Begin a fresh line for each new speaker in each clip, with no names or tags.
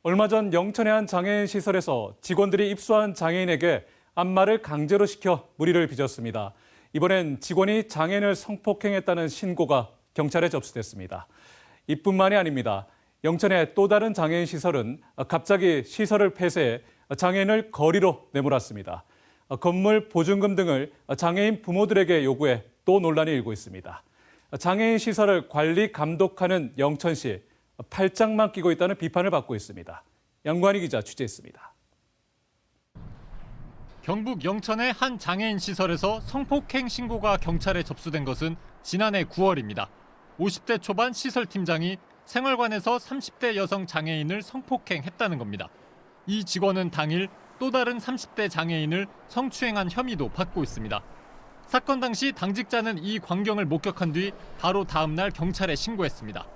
얼마 전 영천의 한 장애인 시설에서 직원들이 입소한 장애인에게 안마를 강제로 시켜 무리를 빚었습니다. 이번엔 직원이 장애인을 성폭행했다는 신고가 경찰에 접수됐습니다. 이뿐만이 아닙니다. 영천의 또 다른 장애인 시설은 갑자기 시설을 폐쇄해 장애인을 거리로 내몰았습니다. 건물 보증금 등을 장애인 부모들에게 요구해 또 논란이 일고 있습니다. 장애인 시설을 관리 감독하는 영천시, 팔짱만 끼고 있다는 비판을 받고 있습니다. 양관희 기자 취재했습니다.
경북 영천의 한 장애인 시설에서 성폭행 신고가 경찰에 접수된 것은 지난해 9월입니다. 50대 초반 시설팀장이 생활관에서 30대 여성 장애인을 성폭행했다는 겁니다. 이 직원은 당일 또 다른 30대 장애인을 성추행한 혐의도 받고 있습니다. 사건 당시 당직자는 이 광경을 목격한 뒤 바로 다음 날 경찰에 신고했습니다.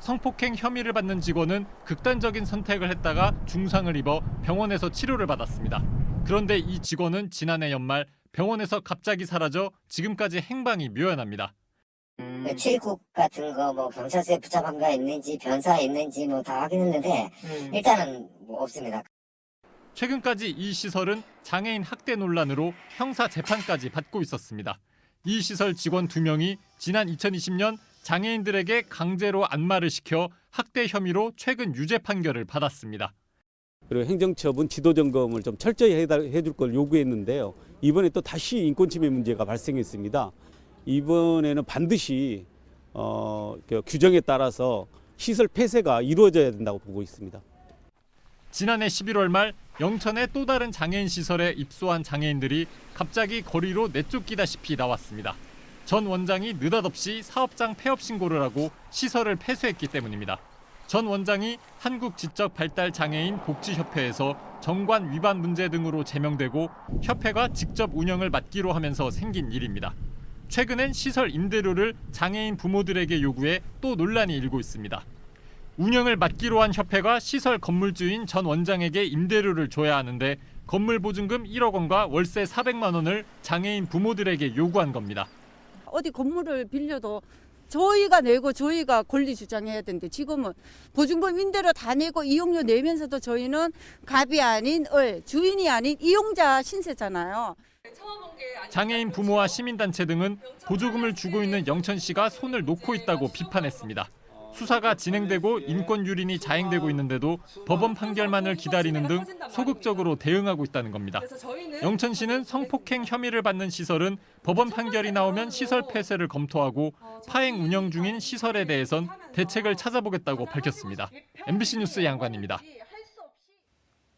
성폭행 혐의를 받는 직원은 극단적인 선택을 했다가 중상을 입어 병원에서 치료를 받았습니다. 그런데 이 직원은 지난해 연말 병원에서 갑자기 사라져 지금까지 행방이 묘연합니다.
출입국 같은 거 뭐 경찰서에 붙잡은 거 있는지 변사에 있는지 뭐 다 확인했는데 일단은 뭐 없습니다.
최근까지 이 시설은 장애인 학대 논란으로 형사 재판까지 받고 있었습니다. 이 시설 직원 2명이 지난 2020년 장애인들에게 강제로 안마를 시켜 학대 혐의로 최근 유죄 판결을 받았습니다.
그리고 행정처분 지도 점검을 좀 철저히 해줄 걸 요구했는데요. 이번에 또 다시 인권침해 문제가 발생했습니다. 이번에는 반드시 규정에 따라서 시설 폐쇄가 이루어져야 된다고 보고 있습니다.
지난해 11월 말 영천의 또 다른 장애인 시설에 입소한 장애인들이 갑자기 거리로 내쫓기다시피 나왔습니다. 전 원장이 느닷없이 사업장 폐업 신고를 하고 시설을 폐쇄했기 때문입니다. 전 원장이 한국지적발달장애인 복지협회에서 정관 위반 문제 등으로 제명되고 협회가 직접 운영을 맡기로 하면서 생긴 일입니다. 최근엔 시설 임대료를 장애인 부모들에게 요구해 또 논란이 일고 있습니다. 운영을 맡기로 한 협회가 시설 건물주인 전 원장에게 임대료를 줘야 하는데 건물 보증금 1억 원과 월세 400만 원을 장애인 부모들에게 요구한 겁니다.
어디 건물을 빌려도 저희가 내고 저희가 권리 주장해야 되는데 지금은 보증금 임대료 다 내고 이용료 내면서도 저희는 갑이 아닌 을, 주인이 아닌 이용자 신세잖아요.
장애인 부모와 시민단체 등은 보조금을 주고 있는 영천시가 손을 놓고 있다고 비판했습니다. 수사가 진행되고 인권 유린이 자행되고 있는데도 법원 판결만을 기다리는 등 소극적으로 대응하고 있다는 겁니다. 영천시는 성폭행 혐의를 받는 시설은 법원 판결이 나오면 시설 폐쇄를 검토하고 파행 운영 중인 시설에 대해선 대책을 찾아보겠다고 밝혔습니다. MBC 뉴스 양관입니다.